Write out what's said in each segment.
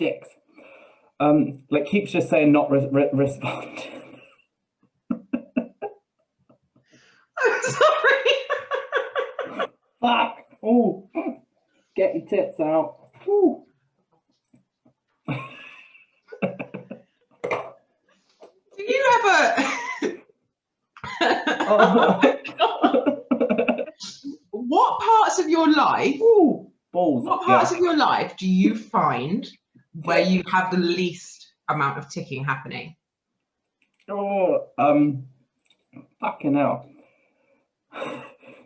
dicks. Like keeps just saying not respond. I'm sorry. Fuck! Oh, get your tits out. Ooh. Do you ever? Oh my God. What parts of your life? Ooh, balls. What parts of your life do you find where you have the least amount of ticking happening? Oh, fucking hell.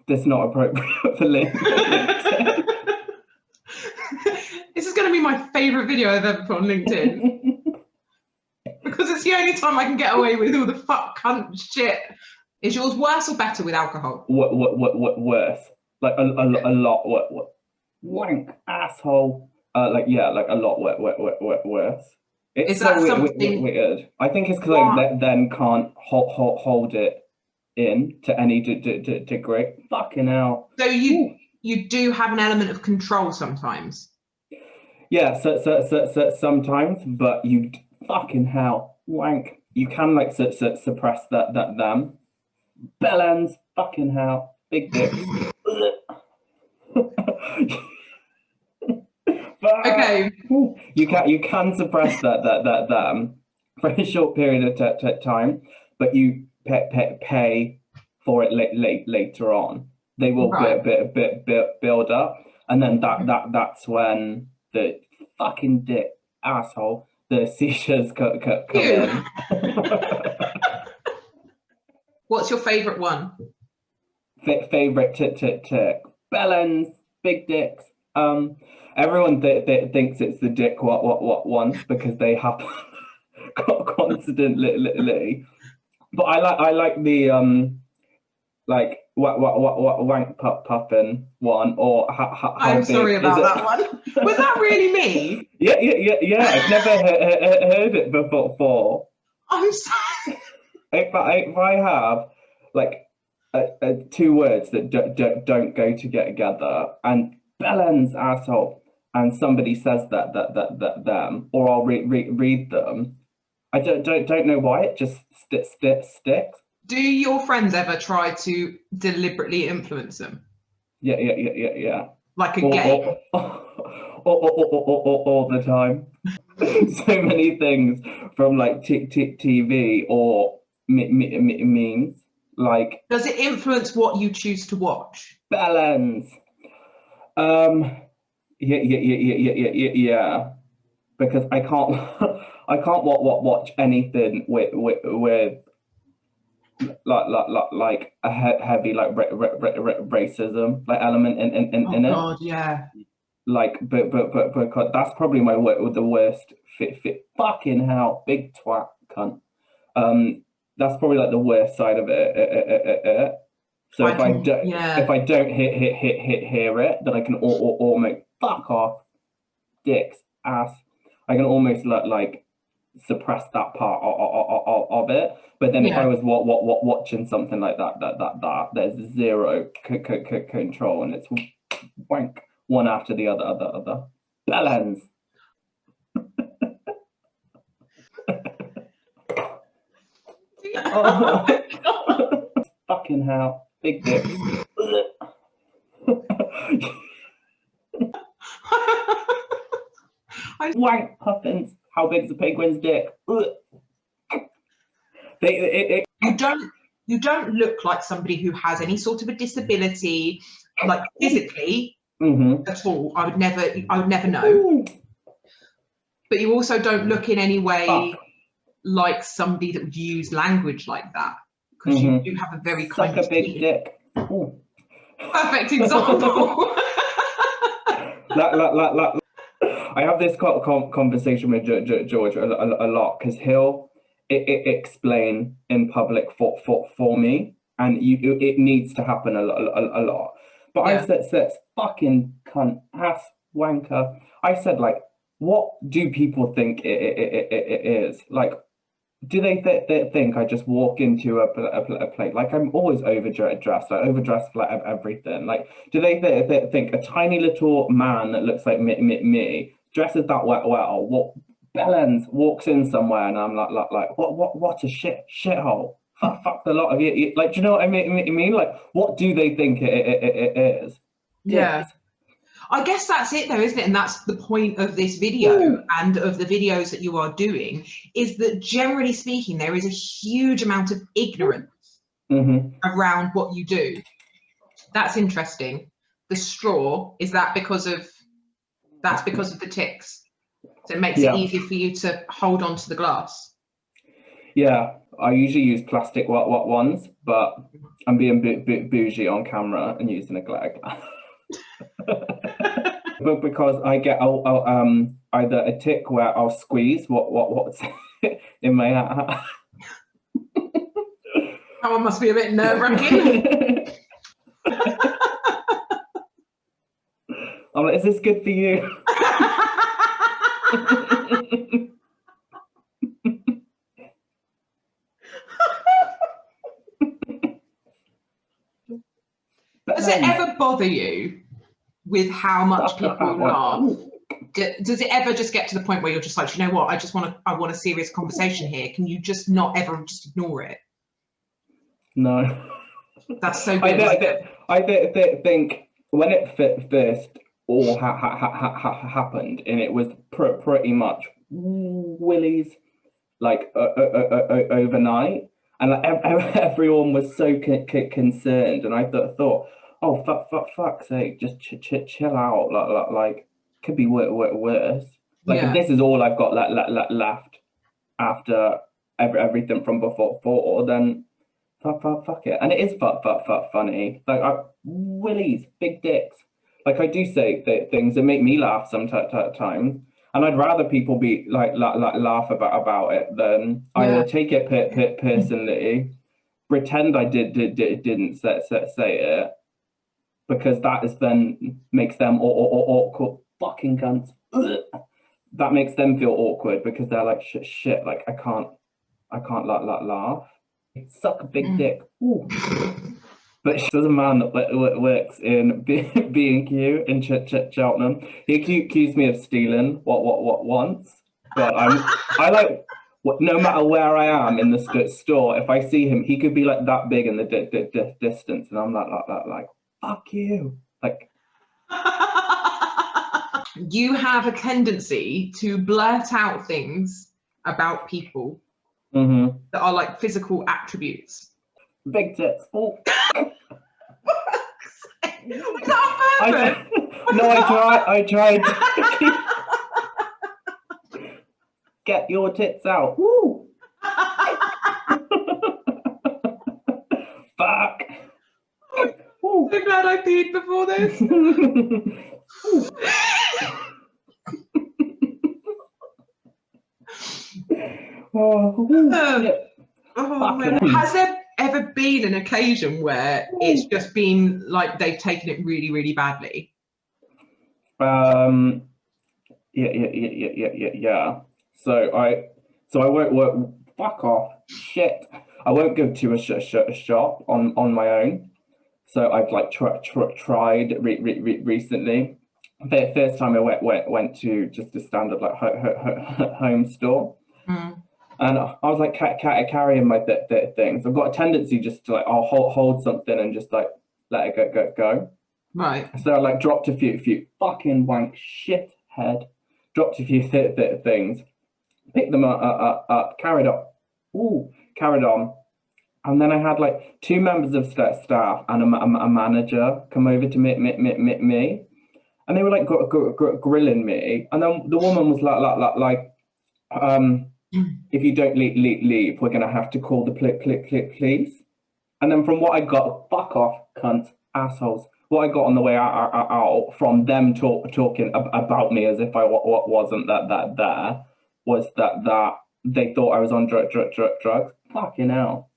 This is not appropriate for LinkedIn. This is going to be my favourite video I've ever put on LinkedIn. Because it's the only time I can get away with all the fuck cunt shit. Is yours worse or better with alcohol? What worse? Like a lot. What? Wank asshole. Like a lot. Worse. It's Is that so something weird. I think it's because I then can't hold it in to any degree. Fucking hell. So you do have an element of control sometimes. Yeah. So sometimes, but you fucking hell wank. You can like suppress that them. Bellends, fucking hell, big dick. Okay. You can suppress that for a short period of time, but you pay for it later on. They will build up, and then that's when the fucking dick asshole, the seizures come in. What's your favourite one? Favorite tick. Bellends, big dicks. Everyone thinks it's the dick what ones because they have constantly. But I like the like what wank puffin one or how I'm big sorry about that one. Was that really me? Yeah. I've never heard it before. I'm sorry. If I have like two words that don't go together, and bellends asshole, and somebody says that them, or I'll read them. I don't know why it just sticks. Do your friends ever try to deliberately influence them? Yeah. Like a game? All the time. So many things from like TV or memes. Like, does it influence what you choose to watch? Bellends. Yeah. Because I can't watch anything with like a heavy like racism like element in it. God, yeah. Like, but that's probably the worst fit. Fucking hell, big twat cunt. That's probably like the worst side of it. So if I don't hear it, then I can almost fuck off, dicks, ass. I can almost like suppress that part of it. But then if I was watching something like that, there's zero control, and it's wank one after the other. Bellends. Oh my God. Fucking hell, big dick. Wank puffins. How big's a penguin's dick? You don't look like somebody who has any sort of a disability, like physically at all. I would never know. But you also don't look in any way like somebody that would use language like that, because you do have a very kind of big dick. Perfect example. I have this conversation with George a lot, because he'll explain in public for me, and it needs to happen a lot. But I said fucking cunt, ass, wanker. I said, like, what do people think it is? Like, do they think I just walk into a place? Like, I'm always overdressed. I overdress for like everything. Like, do they think a tiny little man that looks like me dresses that well, what bellends walks in somewhere, and I'm like, what a shithole. Fuck the lot of you. Like, do you know what I mean? Like, what do they think it is? Yeah. I guess that's it though, isn't it? And that's the point of this video and of the videos that you are doing, is that generally speaking, there is a huge amount of ignorance around what you do. That's interesting. The straw, is that because of the ticks? So it makes it easier for you to hold on to the glass. Yeah, I usually use plastic ones, but I'm being bougie on camera and using a glass. But because I get either a tick where I'll squeeze what's in my hat. That one must be a bit nerve-wracking. I'm like, is this good for you? Does it ever bother you with how much people laugh? Does it ever just get to the point where you're just like, you know what, I want a serious conversation here. Can you just not ever just ignore it? No. That's so good. I think when it first all happened, and it was pretty much willies like overnight, and like, everyone was so concerned, and I thought, oh fuck's sake, just chill out, like could be worse. Like if this is all I've got left after everything from before, then fuck it. And it is funny. Like willies, big dicks. Like I do say things that make me laugh sometimes, and I'd rather people be like laugh about it than either take it personally, pretend I didn't say it, because that is then makes them awkward. Fucking cunts. That makes them feel awkward because they're like shit. Like I can't laugh. Suck a big dick. Ooh. But there's a man that works in B&Q in Cheltenham. He accused me of stealing what once, but I like, no matter where I am in the store, if I see him, he could be like that big in the distance, and I'm like fuck you. Like, you have a tendency to blurt out things about people that are like physical attributes. Big tits. Oh. I tried to get your tits out. Woo. Fuck. I'm so glad I peed before this. Has there ever been an occasion where it's just been like they've taken it really, really badly? Yeah. So I won't work. Fuck off. Shit. I won't go to a shop on my own. So I've like tried recently. The first time I went to just a standard like home store. And I was like carrying my things. I've got a tendency just to like, I'll hold something and just like let it go. Right. So I like dropped a few fucking wank shit head. Dropped a few things, picked them up, carried on, and then I had like two members of staff and a manager come over to me, and they were like grilling me, and then the woman was like, if you don't leave, we're gonna have to call the police. And then from what I got, fuck off, cunts, assholes. What I got on the way out from them talking about me as if I wasn't that there was that they thought I was on drugs. Fucking hell.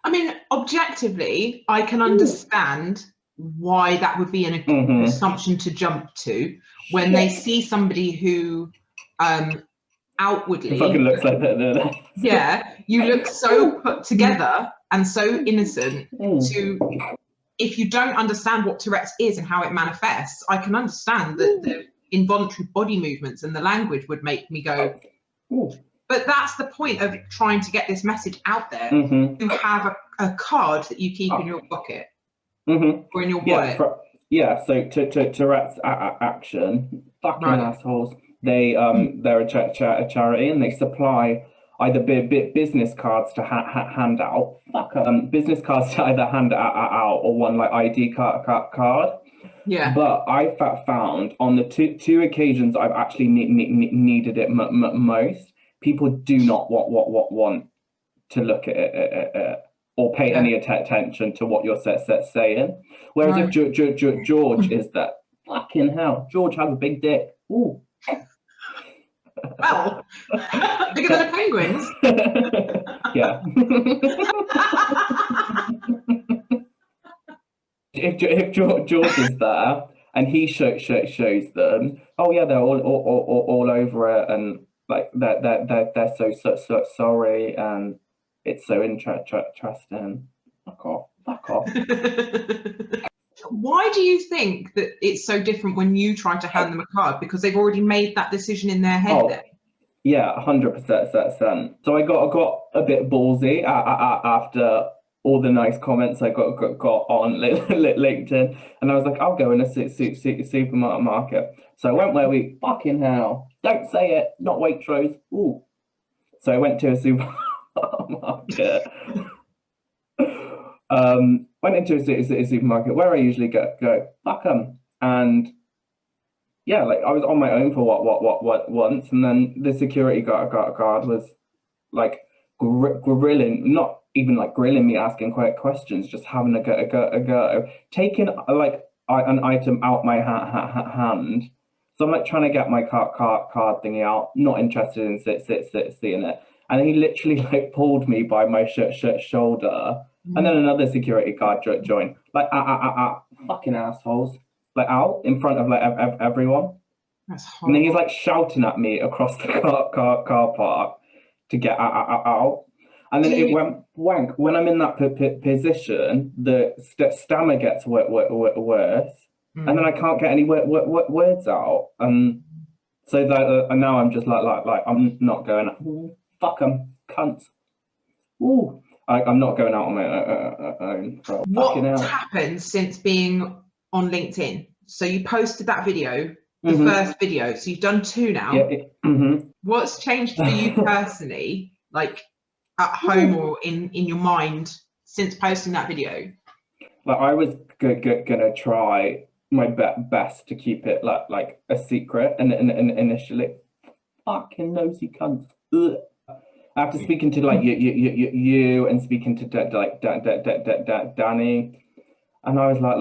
I mean, objectively, I can understand why that would be an assumption to jump to when they see somebody who outwardly it fucking looks like that. Yeah, you look so put together and so innocent. If you don't understand what Tourette's is and how it manifests, I can understand that involuntary body movements, and the language would make me go, Ooh. But that's the point of trying to get this message out there. You have a card that you keep in your pocket or in your wallet. So Tourette's Action, fucking assholes. They're a charity, and they supply either business cards to hand out. Business cards to either hand out or one like ID card. Yeah. But I found on the two occasions I've actually needed it most, people do not want to look at it or pay any attention to what you're saying. Whereas if George is that, fucking hell, George has a big dick. Ooh. Well, bigger than a penguin's. Yeah. if George is there and he shows them, oh yeah, they're all over it, and like they're so sorry, and it's so interesting. Fuck off. Why do you think that it's so different when you try to hand them a card? Because they've already made that decision in their head. Then. Yeah, 100%. So I got a bit ballsy after all the nice comments I got on LinkedIn, and I was like, I'll go in a supermarket. So I went where we fucking hell. Don't say it, not Waitrose. Ooh. So I went to a supermarket. Went into a supermarket where I usually go. Fuck 'em. And yeah, like I was on my own for what once, and then the security guard was like grilling, not even like grilling me, asking questions, just having a go, taking like an item out my hand. So I'm like trying to get my card thingy out, not interested in seeing it, and he literally like pulled me by my shoulder, and then another security guard joined, like fucking assholes, like out in front of like everyone. That's horrible. And then he's like shouting at me across the car park to get out. And then it went wank. When I'm in that position, the stammer gets worse, and then I can't get any words out. And so that and now I'm just like I'm not going. Fuck 'em, cunts. Ooh, I'm not going out on my own. What happened since being on LinkedIn? So you posted that video, the first video. So you've done 2 now. Yeah. What's changed for you personally, like at home or in your mind, since posting that video? Like I was gonna try my best to keep it like a secret, and initially, fucking nosy cunts. Ugh. After speaking to like you and speaking to Danny, and I was like,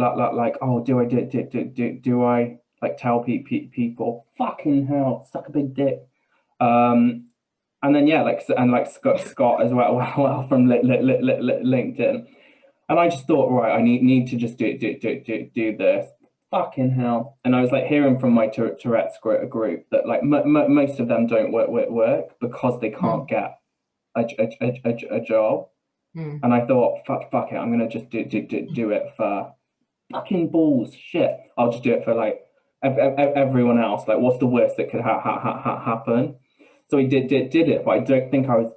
oh, do I like tell people? Fucking hell, suck a big dick. And then yeah, like Scott as well from LinkedIn, and I just thought, right, I need to just do this. Fucking hell. And I was like hearing from my Tourette's group that like most of them don't work because they can't get a job. And I thought, fuck it, I'm gonna just do it for fucking balls. Shit, I'll just do it for like everyone else. Like, what's the worst that could happen? So he did it, but I don't think I was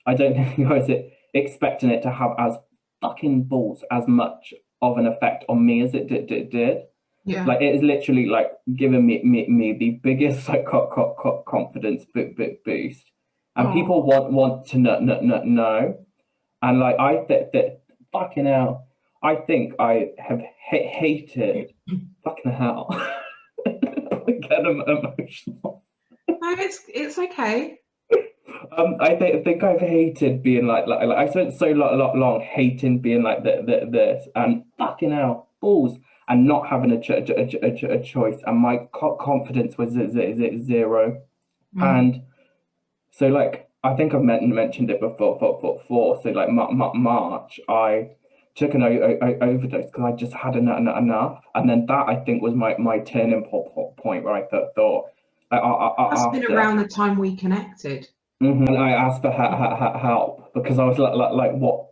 I don't think I was expecting it to have as fucking balls as much of an effect on me as it did. Yeah. Like it is literally like giving me the biggest like confidence boost, and people want to know, and like I fucking hell, I think I have hated fucking hell. I get emotional. No, it's okay. I think I've hated being like I spent so long hating being like this, and fucking hell, balls, and not having a choice, and my confidence was 0. And so like I think I've mentioned it before. So like March, I took an overdose because I just had enough, and then that I think was my turning point where I thought. That's been around the time we connected. And I asked for help because I was like what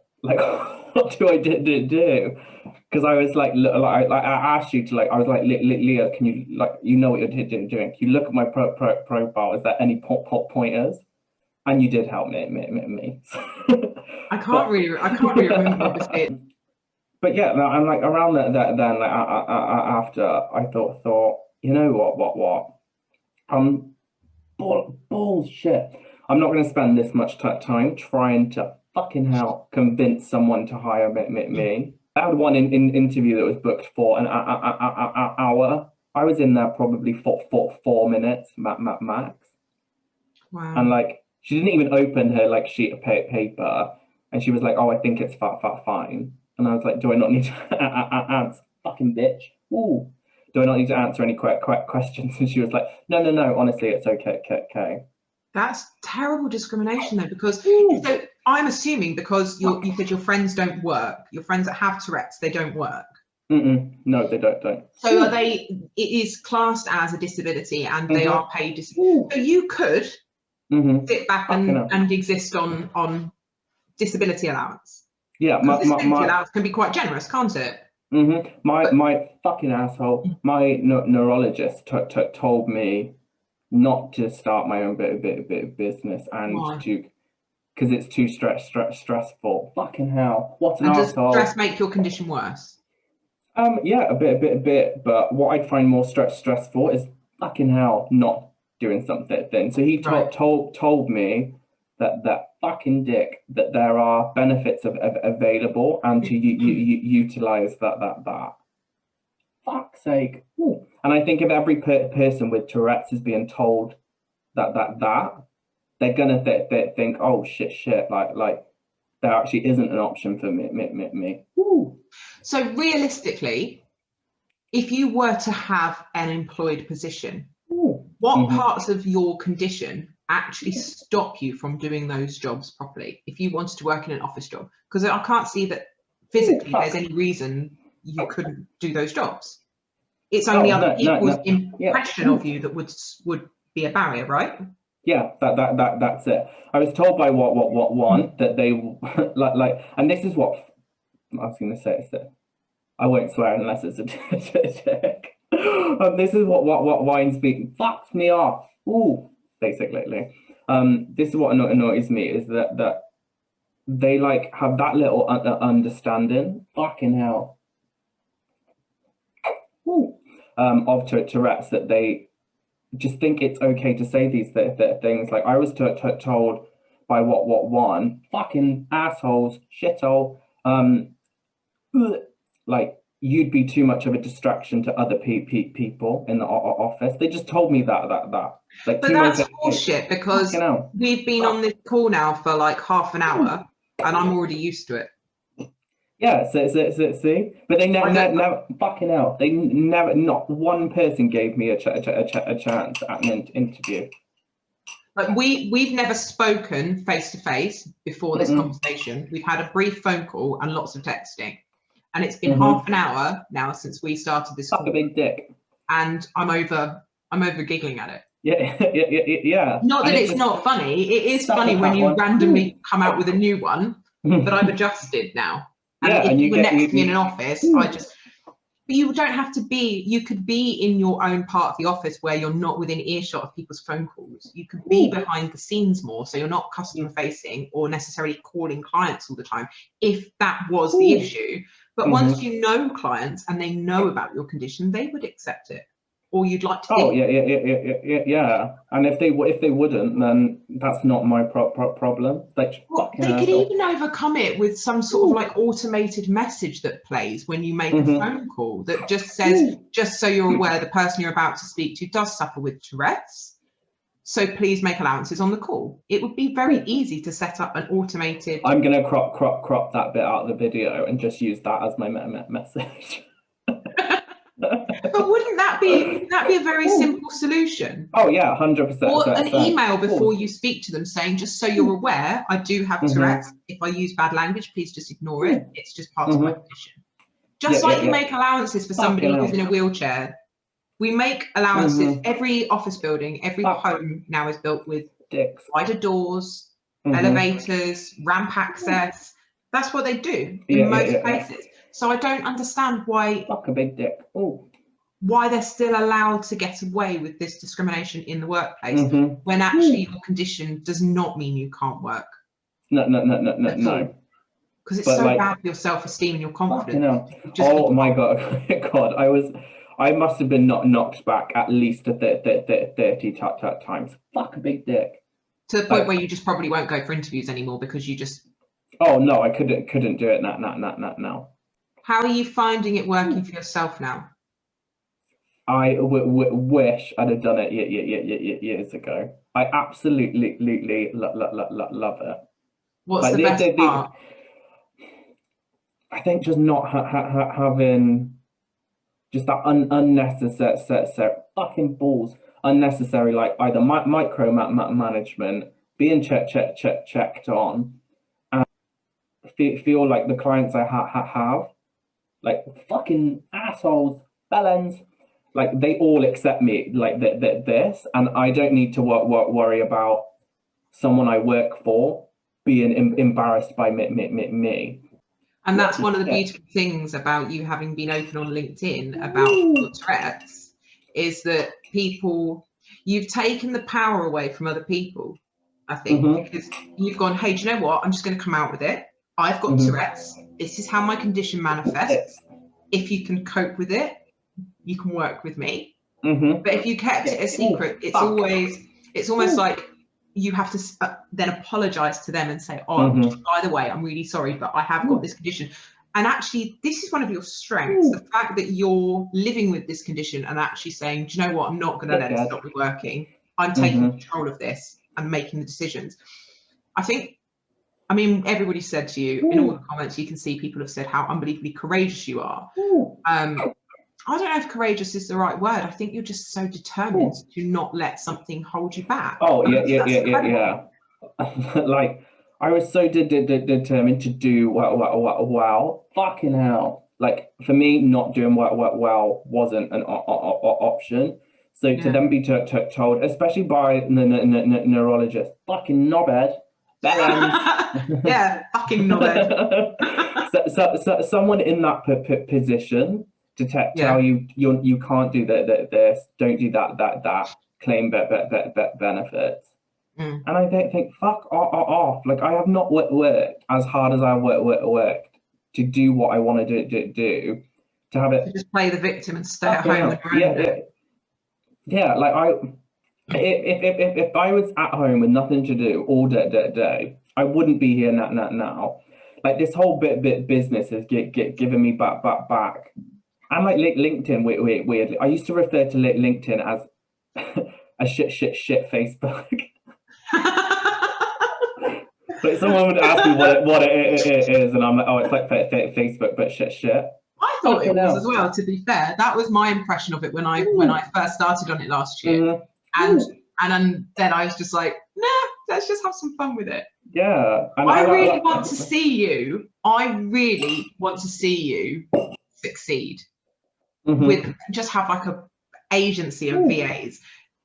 do I do? because I was like, I asked you to like, I was like, Leah, can you like, you know what you're doing? Can you look at my profile? Is there any pointers? And you did help me. I can't really remember, obviously. But yeah, no, I'm like around that then like after I thought, you know what, bullshit. I'm not going to spend this much time trying to fucking hell convince someone to hire me. I had one interview that was booked for an hour. I was in there probably for 4 minutes max. Wow. And like she didn't even open her like sheet of paper, and she was like, "Oh, I think it's fine." And I was like, "Do I not need to answer, fucking bitch? Ooh, do I not need to answer any questions?" And she was like, "No, honestly, it's okay." That's terrible discrimination, though, because so I'm assuming because you said your friends don't work, your friends that have Tourette's, they don't work. No, they don't. So are they? It is classed as a disability, and they are paid disability. So you could sit back and exist on disability allowance. Yeah, my allowance can be quite generous, can't it? My fucking asshole. My neurologist told me not to start my own bit business and to because it's too stressful. Fucking hell! What an asshole! Does stress make your condition worse? Yeah, a bit. But what I'd find more stressful is fucking hell not doing something. So he told me that fucking dick that there are benefits available and to utilize that. Fuck's sake. Ooh. And I think if every person with Tourette's is being told that they're gonna think, oh shit, like there actually isn't an option for me. Ooh. So realistically, if you were to have an employed position, what parts of your condition actually stop you from doing those jobs properly if you wanted to work in an office job? Because I can't see that physically there's any reason you couldn't do those jobs. It's only other people's impression of you that would be a barrier, right? Yeah, that's it. I was told by what one that they like, and this is what I was going to say. Is that I won't swear unless it's a dick. This is what wine speaking fucks me off. Ooh, basically. This is what annoys me is that they like have that little understanding. Fucking hell. Ooh. Of Tourette's that they just think it's okay to say these things. Like I was told by what one fucking assholes, shithole. Like you'd be too much of a distraction to other people in the office. They just told me that. Like, but that's bullshit because we've been on this call now for like half an hour, and I'm already used to it. Yeah, so see, but they never fucking hell. They never, not one person gave me a chance at an interview. Like we've never spoken face to face before this conversation. We've had a brief phone call and lots of texting. And it's been half an hour now since we started this call. Fuck a big dick. And I'm over giggling at it. Yeah. Not that it's not funny. It is funny when you randomly come out with a new one, but I've adjusted now. And if you were next to me in an office, but you don't have to be, you could be in your own part of the office where you're not within earshot of people's phone calls. You could be behind the scenes more, so you're not customer facing or necessarily calling clients all the time, if that was the issue. But once you know clients and they know about your condition, they would accept it. Or you'd like to think. Oh, yeah. And if they wouldn't, then that's not my problem. Like, they could even overcome it with some sort of like automated message that plays when you make a phone call that just says, just so you're aware, the person you're about to speak to does suffer with Tourette's. So please make allowances on the call. It would be very easy to set up an automated. I'm going to crop that bit out of the video and just use that as my message. But wouldn't that be a very simple solution? Oh yeah, 100%. Or an email before you speak to them saying, just so you're aware, I do have Tourette's. If I use bad language, please just ignore it. It's just part of my condition. Just like you make allowances for somebody who's in a wheelchair. We make allowances. Every office building, every home now is built with wider doors, elevators, ramp access. That's what they do in most places. So I don't understand why. Fuck a big dick. Oh. Why they're still allowed to get away with this discrimination in the workplace when Mm-hmm. actually your condition does not mean you can't work. No. Because it's But so like, bad for your self-esteem and your confidence. Oh my god, God! I must have been knocked back at least 30 times. Fuck a big dick. To the point where you just probably won't go for interviews anymore because you just. Oh no, I couldn't do it. Now. How are you finding it working for yourself now? I wish I'd have done it years ago. I absolutely love it. What's like, the best part? I think just not having just that unnecessary fucking balls, unnecessary, like either micro management, being checked on, and feel like the clients I have, like fucking assholes, bellends. Like they all accept me like this, and I don't need to worry about someone I work for being embarrassed by me. And that's one of the beautiful things about you having been open on LinkedIn about your Tourette's, is that you've taken the power away from other people, I think, because you've gone, hey, do you know what? I'm just going to come out with it. I've got Tourette's. This is how my condition manifests. If you can cope with it, you can work with me. But if you kept it a secret, it's almost like you have to then apologize to them and say, oh, by the way, I'm really sorry, but I have got this condition. And actually, this is one of your strengths, the fact that you're living with this condition and actually saying, do you know what? I'm not going to let it stop me working. I'm taking control of this and making the decisions. I mean, everybody said to you in all the comments, you can see people have said how unbelievably courageous you are. I don't know if courageous is the right word. I think you're just so determined to not let something hold you back. Oh, yeah. Like, I was so determined to do well. Fucking hell. Like, for me, not doing well wasn't an option. So to then be told, especially by the neurologist, fucking knobhead. Yeah, fucking knobhead. so someone in that position to tell you can't do this, don't do that, claim benefits. And I think fuck off. Like, I have not worked as hard as I've worked to do what I want to do to have it. To just play the victim and stay at home. Yeah. Like if I was at home with nothing to do all day, I wouldn't be here now. Like, this whole business has given me back. And like LinkedIn, weirdly, I used to refer to LinkedIn as a shit Facebook. Like, someone would ask me what it is, and I'm like, oh, it's like Facebook, but shit. I thought it was as well. To be fair, that was my impression of it when I first started on it last year, and then I was just like, nah, let's just have some fun with it. Yeah, I really want to see you. I really want to see you succeed. With just have like a agency of VAs.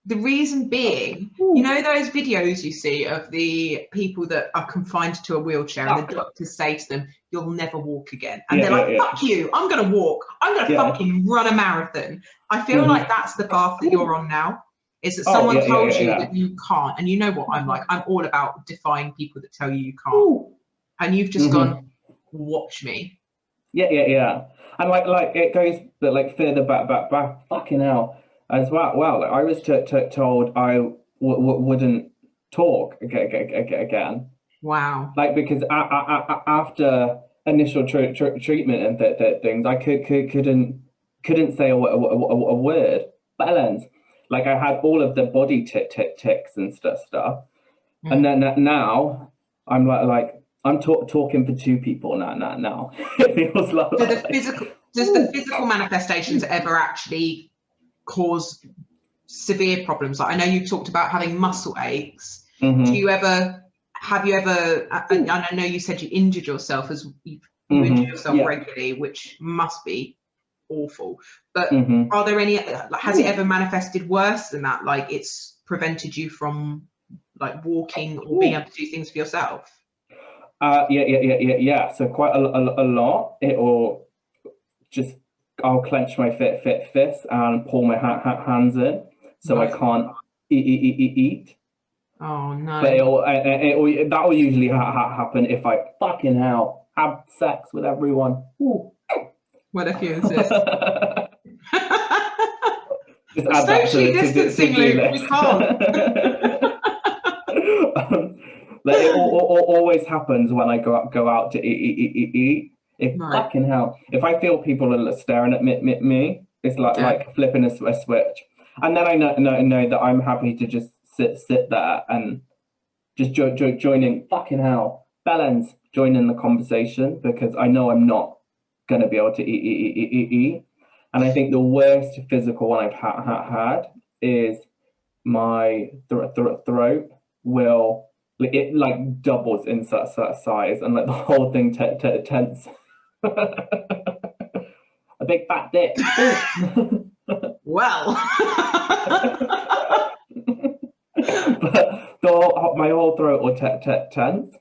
The reason being, you know those videos you see of the people that are confined to a wheelchair and the doctors say to them, you'll never walk again. And they're like, fuck you, I'm going to walk. I'm going to fucking run a marathon. I feel like that's the path that you're on now, is that someone told you that you can't. And you know what I'm like, I'm all about defying people that tell you can't. And you've just gone, watch me. Yeah. And like it goes like further back, fucking hell. As well, like, I was told I wouldn't talk again. Wow. Like, because after initial treatment and things, I couldn't say a word. Balance. Like, I had all of the body tics and stuff. And then now I'm like I'm talking for two people now. It feels like. Does the physical manifestations ever actually cause severe problems? Like, I know you talked about having muscle aches. Have you ever, and I know you said you injured yourself you injured yourself regularly, which must be awful. But are there any, has it ever manifested worse than that? Like, it's prevented you from like walking or being able to do things for yourself? Yeah. So quite a lot. just I'll clench my fist and pull my hands in, so I Right. can't eat. Oh no. But that will usually happen if I fucking hell have sex with everyone. Ooh. What if you insist? Just add that Social distancing, to-do Luke. We list. can't. Like it always happens when I go out to eat. If Right. fucking hell, if I feel people are staring at me, it's Yeah. like flipping a switch, and then I know that I'm happy to just sit there and just join in. Fucking hell, Bellends, join in the conversation, because I know I'm not gonna be able to eat. And I think the worst physical one I've had is my throat will, it like doubles in size, and like the whole thing tense. A big fat dick. Well. But my whole throat will tense,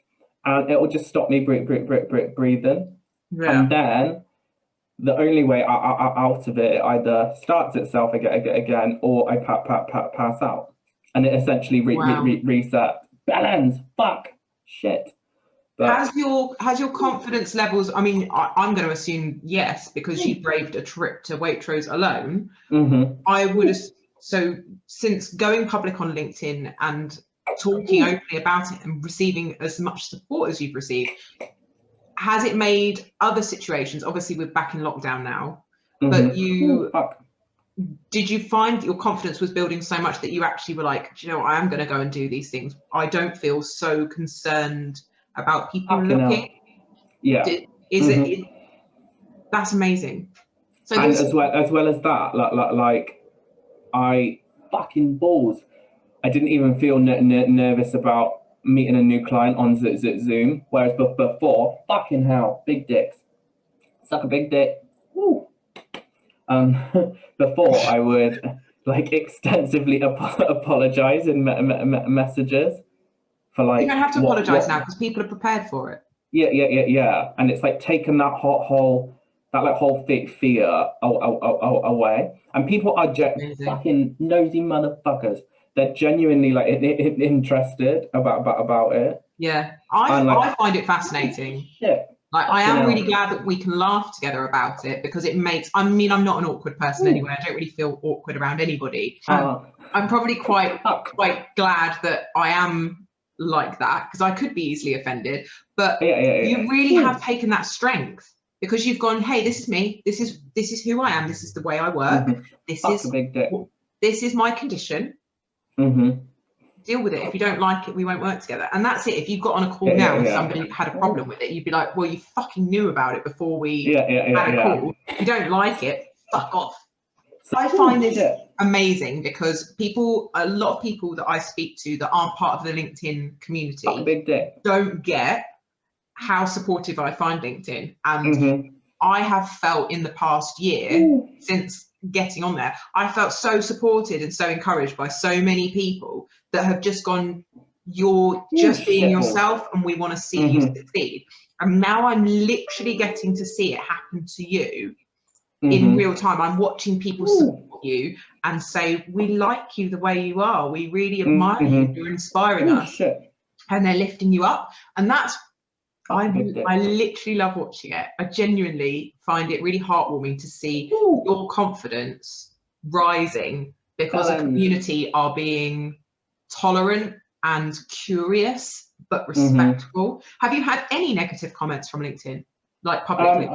and it will just stop me breathing. Yeah. And then the only way out of it either starts itself again, or I pass out, and it essentially Wow. resets. Balance, fuck, shit. But Has your confidence levels? I mean, I'm going to assume yes, because you braved a trip to Waitrose alone. I would. So since going public on LinkedIn and talking openly about it and receiving as much support as you've received, has it made other situations? Obviously, we're back in lockdown now, but did you find your confidence was building so much that you actually were like, do you know what, I am going to go and do these things. I don't feel so concerned about people looking. Yeah. Is it? That's amazing. So and as well as that, like I fucking balls. I didn't even feel nervous about meeting a new client on Zoom, whereas before, fucking hell, big dicks, suck a big dick. Woo. Before I would like extensively apologize in messages for like. You don't have to apologize now because people are prepared for it. Yeah, and it's like taking that whole fear away, and people are fucking nosy motherfuckers. They're genuinely like interested about it. Yeah, I find it fascinating. Shit. Like, I am really glad that we can laugh together about it, because it makes, I mean, I'm not an awkward person anyway. I don't really feel awkward around anybody. I'm probably quite glad that I am like that, because I could be easily offended. But you really have taken that strength, because you've gone, hey, this is me. This is who I am. This is the way I work. This is my condition. Deal with it. If you don't like it, we won't work together. And that's it. If you got on a call now and somebody had a problem with it, you'd be like, well, you fucking knew about it before we had a call. You don't like it, fuck off. I find this amazing, because a lot of people that I speak to that aren't part of the LinkedIn community don't get how supportive I find LinkedIn. And I have felt in the past year, since getting on there, I felt so supported and so encouraged by so many people that have just gone, you're just being yourself and we want to see you succeed. And now I'm literally getting to see it happen to you in real time. I'm watching people support you and say, we like you the way you are. We really admire you. You're inspiring us. And they're lifting you up. And that's, I literally love watching it. I genuinely find it really heartwarming to see your confidence rising, because the community are being tolerant and curious, but respectful. Have you had any negative comments from LinkedIn, like publicly?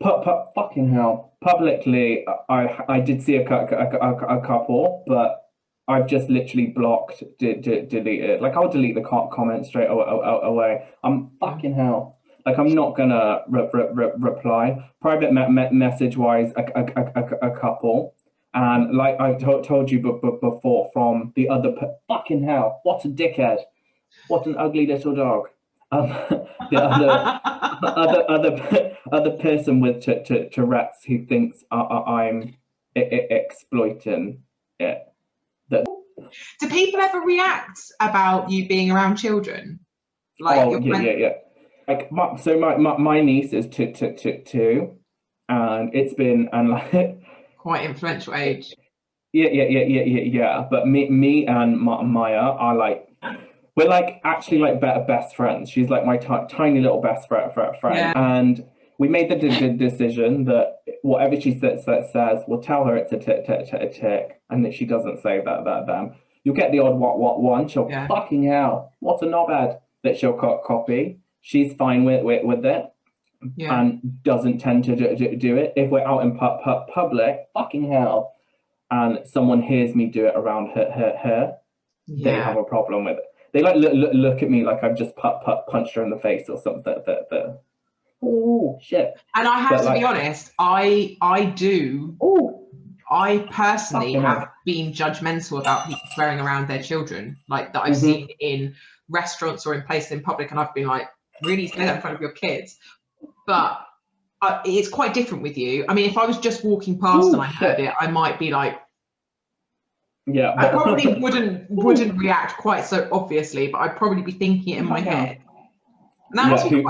Fucking hell. Publicly, I did see a couple, but I've just literally blocked, deleted. Like, I'll delete the comment straight away. I'm fucking hell. Like, I'm not gonna reply. Private message wise, a couple. And like I told you before, from the other fucking hell, what a dickhead, what an ugly little dog. The other person with Tourette's who thinks I'm exploiting it. Do people ever react about you being around children? Like, like my niece is two, and it's been and like quite influential age. Yeah. But me and Maya are like, we're like actually like better best friends. She's like my tiny little best friend, Yeah. and we made the decision that whatever she says, we'll tell her it's a tick, and if she doesn't say that, then you'll get the odd what one. She'll fucking hell, what a knobhead that she'll copy. She's fine with it. And doesn't tend to do it. If we're out in public, fucking hell, and someone hears me do it around her, they have a problem with it. They like look at me like I've just punched her in the face or something. Oh shit! And I have to be honest, I do. Ooh. I personally have been judgmental about people swearing around their children, like that I've seen in restaurants or in places in public, and I've been like, really say that in front of your kids? But it's quite different with you. I mean, if I was just walking past and I heard it, I might be like, I probably wouldn't react quite so obviously, but I'd probably be thinking it in my head. And that's who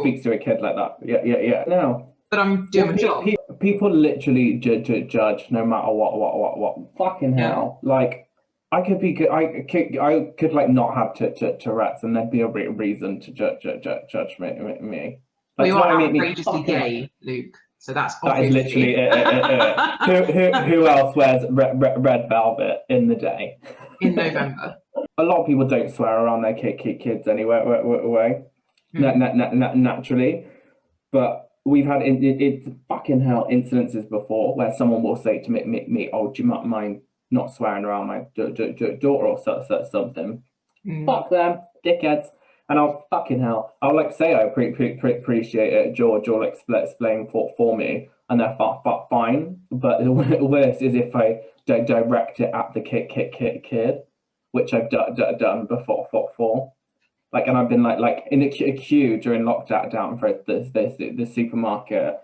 speaks to a kid like that? Yeah. No. But I'm doing my job. People literally judge no matter what. Fucking hell! Like I could like not have Tourette's, and there'd be a reason to judge me. Like, you are outrageously gay, Luke. So that is literally it. Who else wears red velvet in the day? In November. A lot of people don't swear around their kids anyway. Naturally, but we've had it's fucking hell incidences before where someone will say to me, "Oh, do you mind not swearing around my daughter or something?" Fuck them, dickheads. And I'll like say I appreciate it. George will explain for me, and they're fine. But the worst is if I direct it at the kid, which I've done before. Like, and I've been like in a queue during lockdown for the supermarket,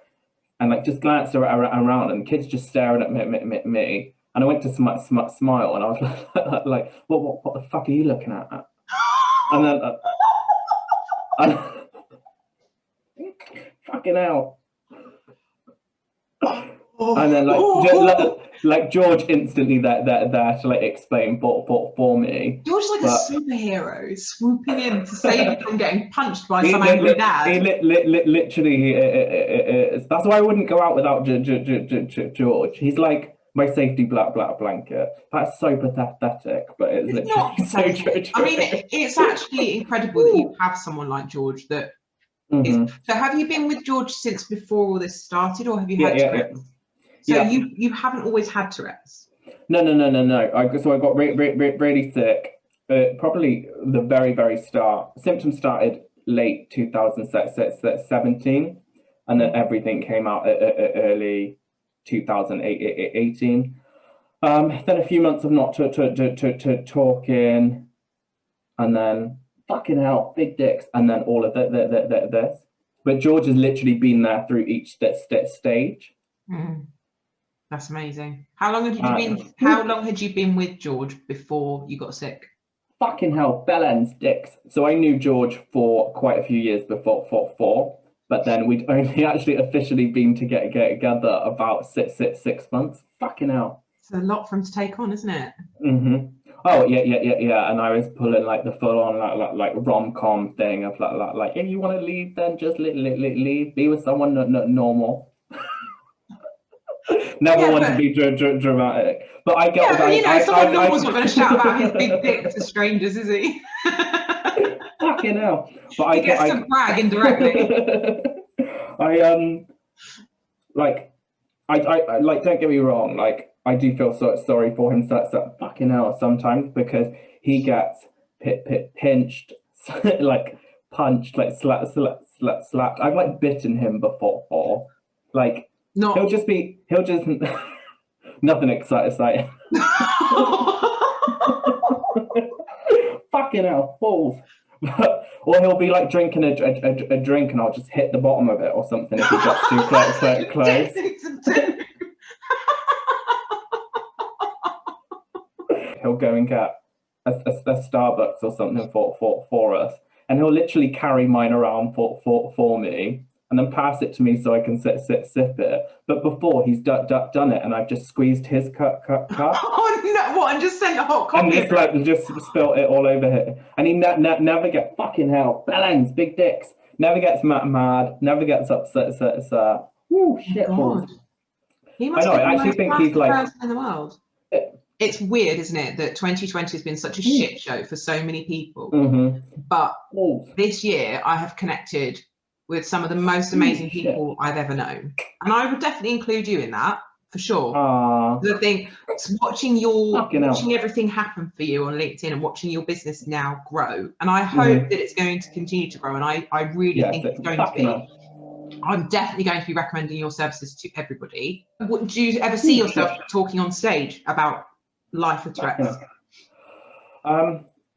and like just glanced around, and kids just staring at me. And I went to smile, and I was like, what the fuck are you looking at? And then. Fucking hell. And then like George instantly there to like explain for me. George is like a superhero swooping in to save you from getting punched by some angry dad. Literally, that's why I wouldn't go out without George. He's like my safety blanket. That's so pathetic, but it's literally not so true. I mean, it's actually incredible that you have someone like George that is. So have you been with George since before all this started, or have you had Tourette's? So you haven't always had Tourette's? No. So I got really sick. Probably the very start. Symptoms started late 2017, and then everything came out early 2018. Then a few months of not talking, and then fucking hell, big dicks, and then all of this. But George has literally been there through each stage. That's amazing. How long had you been with George before you got sick? Fucking hell, bell ends, dicks. So I knew George for quite a few years before, but then we'd only actually officially been together about six months. Fucking hell. It's a lot for him to take on, isn't it? Oh yeah. And I was pulling like the full on like rom-com thing of like if you want to leave, then just leave. Be with someone normal. Never want to be dramatic, but I get. Someone normal's not going to shout about his big dick to strangers, is he? Fucking hell! But he gets to brag indirectly. I like. Don't get me wrong. Like, I do feel sorry for him. So fucking hell sometimes, because he gets pinched, like punched, like slapped. I've like bitten him before, like. No. He'll just nothing exciting. Fucking hell, fools. Or he'll be like drinking a drink, and I'll just hit the bottom of it or something if he gets too close. He'll go and get a Starbucks or something for us, and he'll literally carry mine around for me, and then pass it to me so I can sip it. But before he's done it, and I've just squeezed his cup. Oh no! What? And just sent a hot And coffee. just spilt it all over here. And he never gets fucking hell. Bellends, big dicks. Never gets mad. Never gets upset. Woo, shit balls. He must I know. be I the actually most think he's plastic like. person in the world. It's weird, isn't it, that 2020 has been such a shit show for so many people. But this year, I have connected with some of the most amazing people I've ever known, and I would definitely include you in that for sure. I think watching everything happen for you on LinkedIn and watching your business now grow, and I hope that it's going to continue to grow. And I really think it's going to be. I'm definitely going to be recommending your services to everybody. Would you ever see yourself talking on stage about life with Tourette's?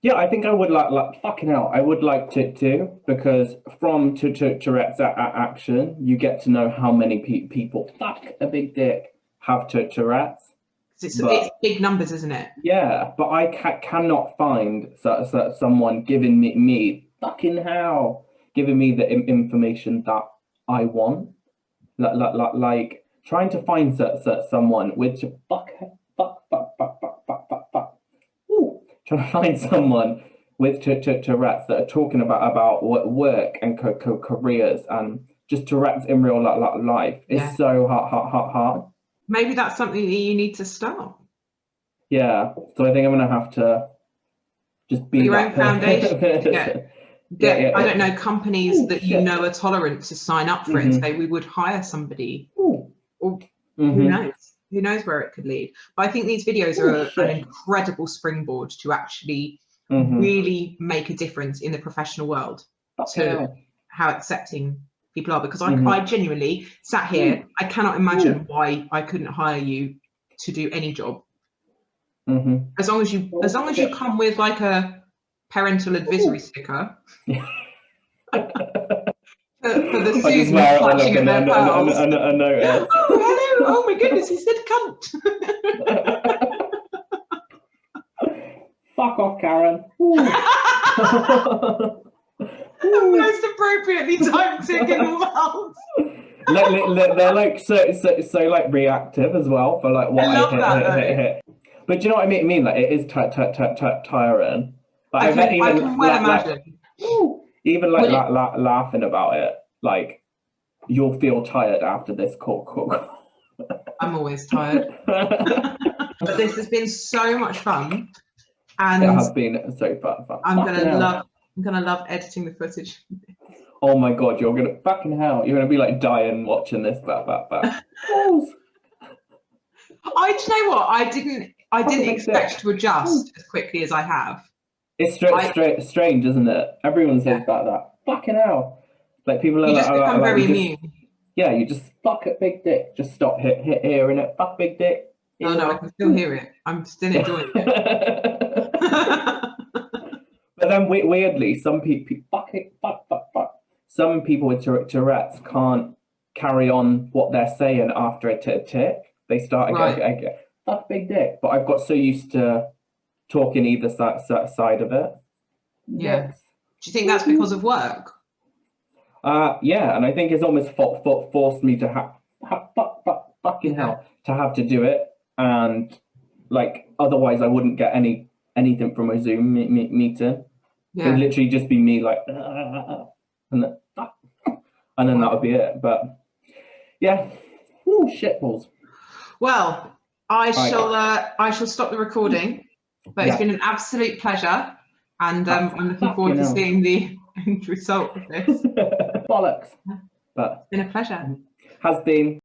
Yeah, I think I would like fucking hell. I would like to because from Tourette's action, you get to know how many people fuck a big dick have Tourette's. It's big numbers, isn't it? Yeah, but I cannot find someone giving me fucking hell, giving me the information that I want. Like trying to find someone with fuck. Trying to find someone with Tourette's that are talking about work and careers and just Tourette's in real life. It's so hard. Maybe that's something that you need to start. Yeah, so I think I'm gonna have to just be your own foundation. I don't know, companies that you know are tolerant to sign up for it and say we would hire somebody. Or who knows? Who knows where it could lead? But I think these videos are an incredible springboard to actually really make a difference in the professional world to how accepting people are. Because I genuinely sat here, I cannot imagine why I couldn't hire you to do any job. As long as you come with like a parental advisory sticker. For the Susan clutching at their pearls. Oh, hello! Oh my goodness, he said cunt. Fuck off, Karen. The most appropriately timed tick in the world. They're like so like reactive as well for like what I hit. But do you know what I mean? Like it is tiring. Like, I can well imagine. Even like laughing about it, like you'll feel tired after this call. I'm always tired. But this has been so much fun, and it has been so fun. I'm gonna love editing the footage. Oh my god, you're gonna fucking hell! You're gonna be like dying watching this. Do you know what? I didn't expect to adjust as quickly as I have. It's strange, isn't it? Everyone says about that. Fucking hell! Like people you just become very immune. Yeah, you just fuck a big dick. Just stop hearing it. Fuck big dick. Oh no, I can still hear it. I'm still enjoying it. But then weirdly, some people Some people with Tourette's can't carry on what they're saying after a tick. They start again. Fuck big dick. But I've got so used to talking either side of it. Yeah. Yes. Do you think that's because of work? Yeah, and I think it's almost forced me to fucking hell to have to do it, and like otherwise I wouldn't get anything from a Zoom meeting. Yeah. It would literally just be me like, and then that would be it. But yeah, shitballs. Well, I shall stop the recording. But it's been an absolute pleasure, and I'm looking forward to seeing the end result of this. Bollocks. But it's been a pleasure. Has been.